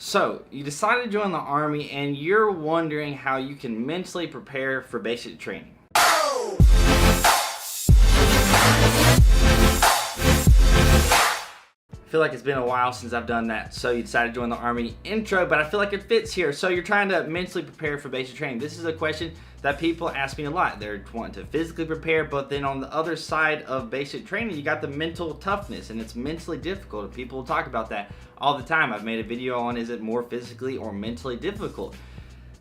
So, you decided to join the Army and you're wondering how you can mentally prepare for basic training. I feel like it's been a while since I've done that, so you decided to join the Army intro, but I feel like it fits here. So you're trying to mentally prepare for basic training. This is a question that people ask me a lot. They're wanting to physically prepare, but then on the other side of basic training, you got the mental toughness, and it's mentally difficult. And people talk about that all the time. I've made a video on, is it more physically or mentally difficult?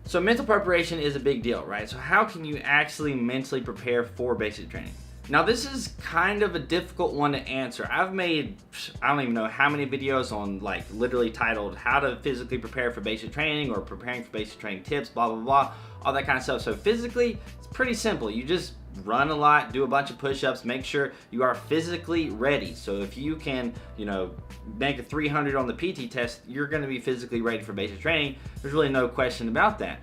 So mental preparation is a big deal, right? So how can you actually mentally prepare for basic training? Now this is kind of a difficult one to answer. I've made, I don't even know how many videos on, like, literally titled how to physically prepare for basic training or preparing for basic training tips, blah, blah, blah, all that kind of stuff. So physically, it's pretty simple. You just run a lot, do a bunch of push-ups, make sure you are physically ready. So if you can, make a 300 on the PT test, you're gonna be physically ready for basic training. There's really no question about that.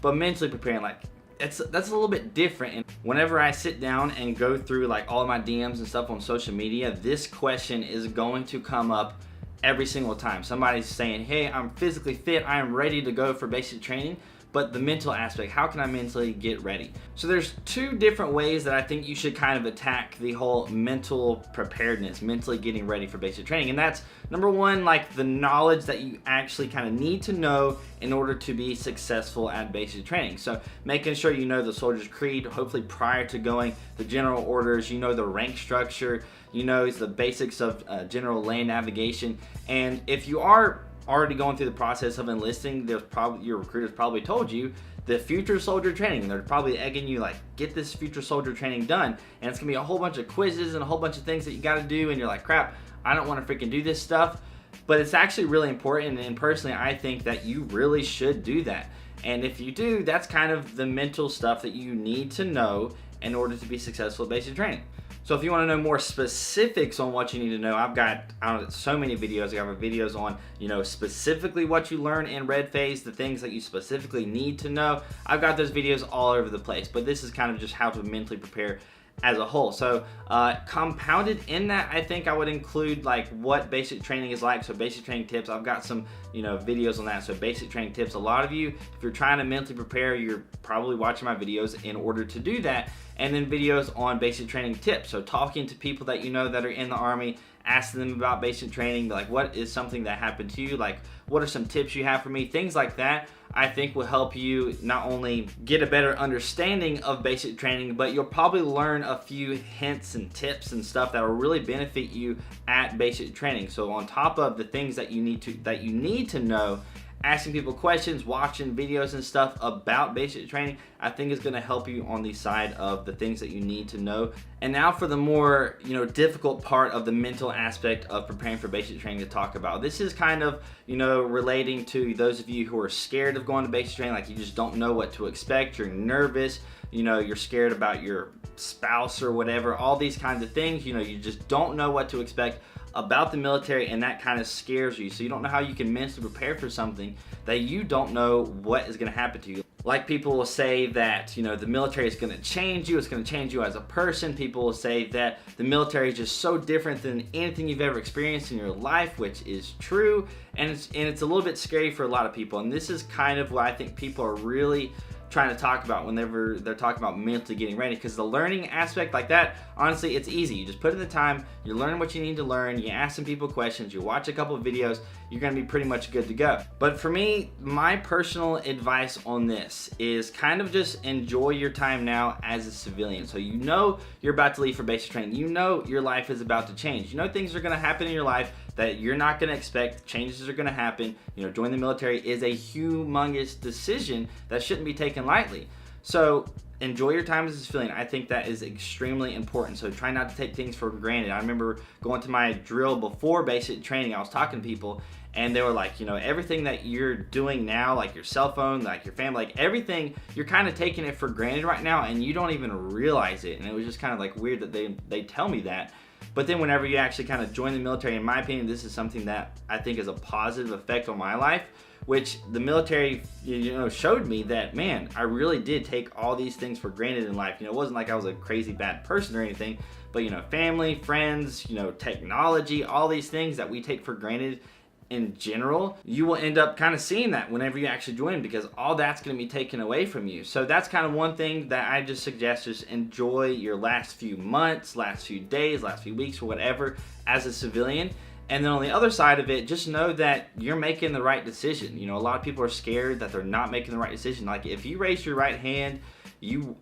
But mentally preparing, that's a little bit different. And whenever I sit down and go through like all of my DMs and stuff on social media, this question is going to come up every single time. Somebody's saying, hey, I'm physically fit, I am ready to go for basic training, but the mental aspect, how can I mentally get ready? So there's two different ways that I think you should kind of attack the whole mental preparedness, mentally getting ready for basic training. And that's number one, like the knowledge that you actually kind of need to know in order to be successful at basic training. So making sure you know the soldier's creed, hopefully prior to going, the general orders, you know the rank structure, you know the basics of general land navigation. And if you are already going through the process of enlisting, your recruiter's probably told you the future soldier training. They're probably egging you like, get this future soldier training done, and it's gonna be a whole bunch of quizzes and a whole bunch of things that you gotta do, and you're like, crap, I don't wanna freaking do this stuff. But it's actually really important, and personally I think that you really should do that. And if you do, that's kind of the mental stuff that you need to know in order to be successful at basic training. So if you want to know more specifics on what you need to know, I've got, I don't know, so many videos. I have videos on, specifically what you learn in Red Phase, the things that you specifically need to know. I've got those videos all over the place, but this is kind of just how to mentally prepare as a whole. So compounded in that, I think I would include like what basic training is like. So basic training tips, I've got some videos on that. So basic training tips, a lot of you, if you're trying to mentally prepare, you're probably watching my videos in order to do that. And then videos on basic training tips, so talking to people that you know that are in the Army, asking them about basic training, like what is something that happened to you, like what are some tips you have for me, things like that. I think will help you not only get a better understanding of basic training, but you'll probably learn a few hints and tips and stuff that will really benefit you at basic training. So on top of the things that you need to know, asking people questions, watching videos and stuff about basic training, I think is going to help you on the side of the things that you need to know. And now for the more, difficult part of the mental aspect of preparing for basic training to talk about. This is kind of, relating to those of you who are scared of going to basic training, like you just don't know what to expect, you're nervous, you're scared about your spouse or whatever, all these kinds of things, you just don't know what to expect about the military, and that kind of scares you. So you don't know how you can mentally prepare for something that you don't know what is going to happen to you. Like people will say that, the military is going to change you, it's going to change you as a person. People will say that the military is just so different than anything you've ever experienced in your life, which is true, and it's a little bit scary for a lot of people. And this is kind of what I think people are really trying to talk about whenever they're talking about mentally getting ready, because the learning aspect like that, honestly, it's easy. You just put in the time, you're learning what you need to learn, you ask some people questions, you watch a couple of videos, you're gonna be pretty much good to go. But for me, my personal advice on this is kind of just enjoy your time now as a civilian. So you're about to leave for basic training, your life is about to change, things are gonna happen in your life that you're not going to expect, changes are going to happen. Joining the military is a humongous decision that shouldn't be taken lightly. So enjoy your time as a civilian. I think that is extremely important. So try not to take things for granted. I remember going to my drill before basic training, I was talking to people and they were like, everything that you're doing now, like your cell phone, like your family, like everything, you're kind of taking it for granted right now and you don't even realize it. And it was just kind of like weird that they tell me that. But then whenever you actually kind of join the military, in my opinion, this is something that I think is a positive effect on my life, which the military, showed me that, man, I really did take all these things for granted in life. It wasn't like I was a crazy bad person or anything, but family, friends, technology, all these things that we take for granted in general, you will end up kind of seeing that whenever you actually join, because all that's going to be taken away from you. So that's kind of one thing that I just suggest: just enjoy your last few months, last few days, last few weeks, or whatever as a civilian. And then on the other side of it, just know that you're making the right decision. You know, a lot of people are scared that they're not making the right decision. Like, if you raise your right hand, you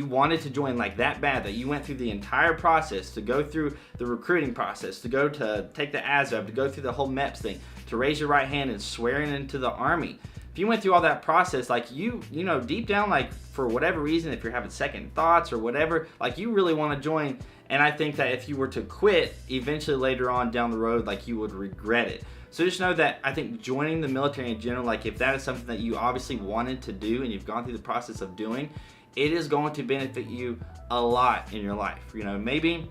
wanted to join like that bad, that you went through the entire process, to go through the recruiting process, to go to take the ASVAB, to go through the whole MEPS thing, to raise your right hand and swearing into the Army. If you went through all that process, like you know, deep down, like for whatever reason, if you're having second thoughts or whatever, like you really want to join. And I think that if you were to quit, eventually later on down the road, like you would regret it. So just know that I think joining the military in general, like if that is something that you obviously wanted to do and you've gone through the process of doing, it is going to benefit you a lot in your life. You know, maybe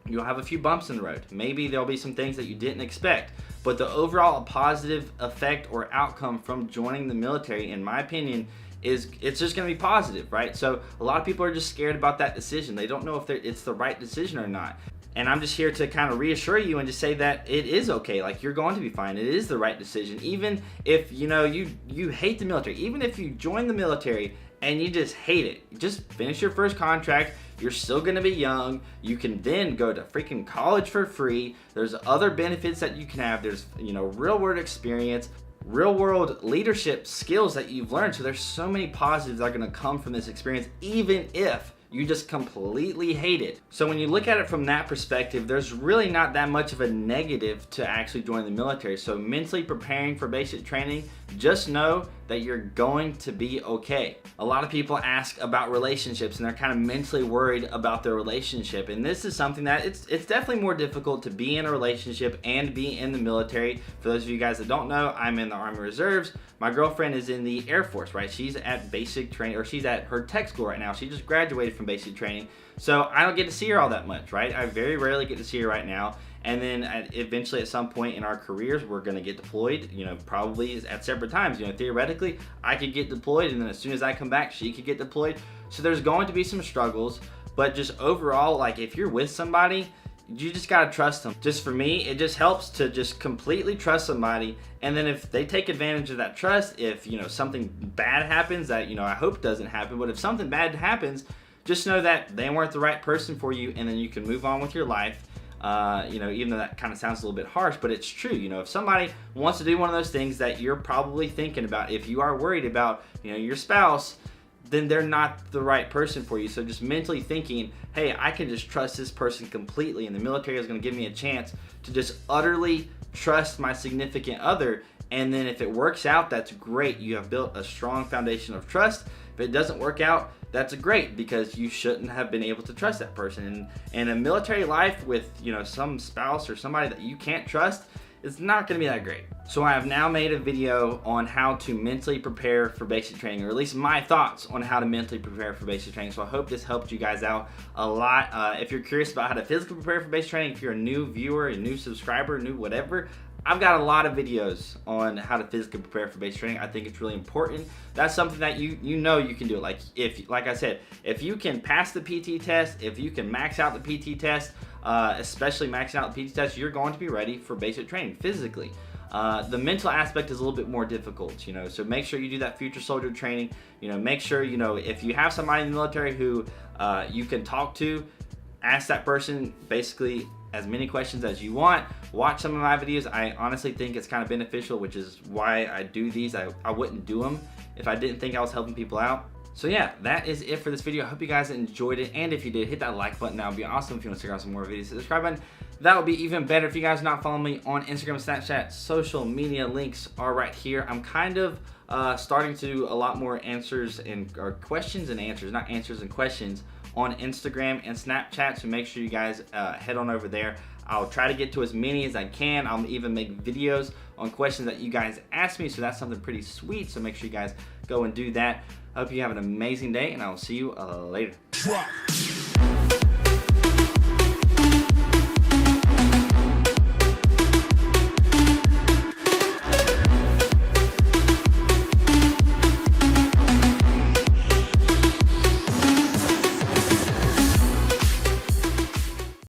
you'll have a few bumps in the road. Maybe there'll be some things that you didn't expect. But the overall positive effect or outcome from joining the military, in my opinion, is it's just going to be positive, right? So a lot of people are just scared about that decision. They don't know if it's the right decision or not. And I'm just here to kind of reassure you and just say that it is okay. Like, you're going to be fine. It is the right decision. Even if, you know, you hate the military, even if you join the military and you just hate it, just finish your first contract. You're still going to be young. You can then go to freaking college for free. There's other benefits that you can have. There's, you know, real world experience, real world leadership skills that you've learned. So there's so many positives that are going to come from this experience, even if you just completely hate it. So when you look at it from that perspective, there's really not that much of a negative to actually join the military. So mentally preparing for basic training, just know that you're going to be okay. A lot of people ask about relationships and they're kind of mentally worried about their relationship. And this is something that it's definitely more difficult to be in a relationship and be in the military. For those of you guys that don't know, I'm in the Army Reserves. My girlfriend is in the Air Force, right? She's at basic training, or she's at her tech school right now. She just graduated from basic training. So I don't get to see her all that much, right? I very rarely get to see her right now. And then eventually at some point in our careers, we're going to get deployed, you know, probably at separate times. You know, theoretically, I could get deployed, and then as soon as I come back, she could get deployed. So there's going to be some struggles, but just overall, like if you're with somebody, you just got to trust them. Just for me, it just helps to just completely trust somebody. And then if they take advantage of that trust, if, you know, something bad happens that, you know, I hope doesn't happen, but if something bad happens, just know that they weren't the right person for you, and then you can move on with your life. You know, even though that kind of sounds a little bit harsh, but it's true. You know, if somebody wants to do one of those things that you're probably thinking about, if you are worried about, you know, your spouse, then they're not the right person for you. So just mentally thinking, hey, I can just trust this person completely, and the military is going to give me a chance to just utterly trust my significant other. And then if it works out, that's great. You have built a strong foundation of trust. If it doesn't work out, that's great, because you shouldn't have been able to trust that person. And a military life with, you know, some spouse or somebody that you can't trust, it's not going to be that great. So I have now made a video on how to mentally prepare for basic training, or at least my thoughts on how to mentally prepare for basic training. So I hope this helped you guys out a lot. If you're curious about how to physically prepare for basic training, if you're a new viewer, a new subscriber, new whatever, I've got a lot of videos on how to physically prepare for basic training. I think it's really important. That's something that you know you can do. Like I said, if you can pass the PT test, if you can max out the PT test, especially maxing out the PT test, you're going to be ready for basic training physically. The mental aspect is a little bit more difficult, you know, so make sure you do that future soldier training. You know, make sure, you know, if you have somebody in the military who you can talk to, ask that person basically as many questions as you want. Watch some of my videos. I honestly think it's kind of beneficial, which is why I do these. I wouldn't do them if I didn't think I was helping people out. So yeah, that is it for this video. I hope you guys enjoyed it, and if you did, hit that like button. That would be awesome. If you want to check out some more videos, hit the subscribe button. That would be even better. If you guys are not following me on Instagram, Snapchat, social media links are right here. I'm kind of starting to do a lot more answers and or questions and answers, not answers and questions, on Instagram and Snapchat, so make sure you guys head on over there. I'll try to get to as many as I can. I'll even make videos on questions that you guys ask me, so that's something pretty sweet, so make sure you guys go and do that. I hope you have an amazing day, and I will see you later.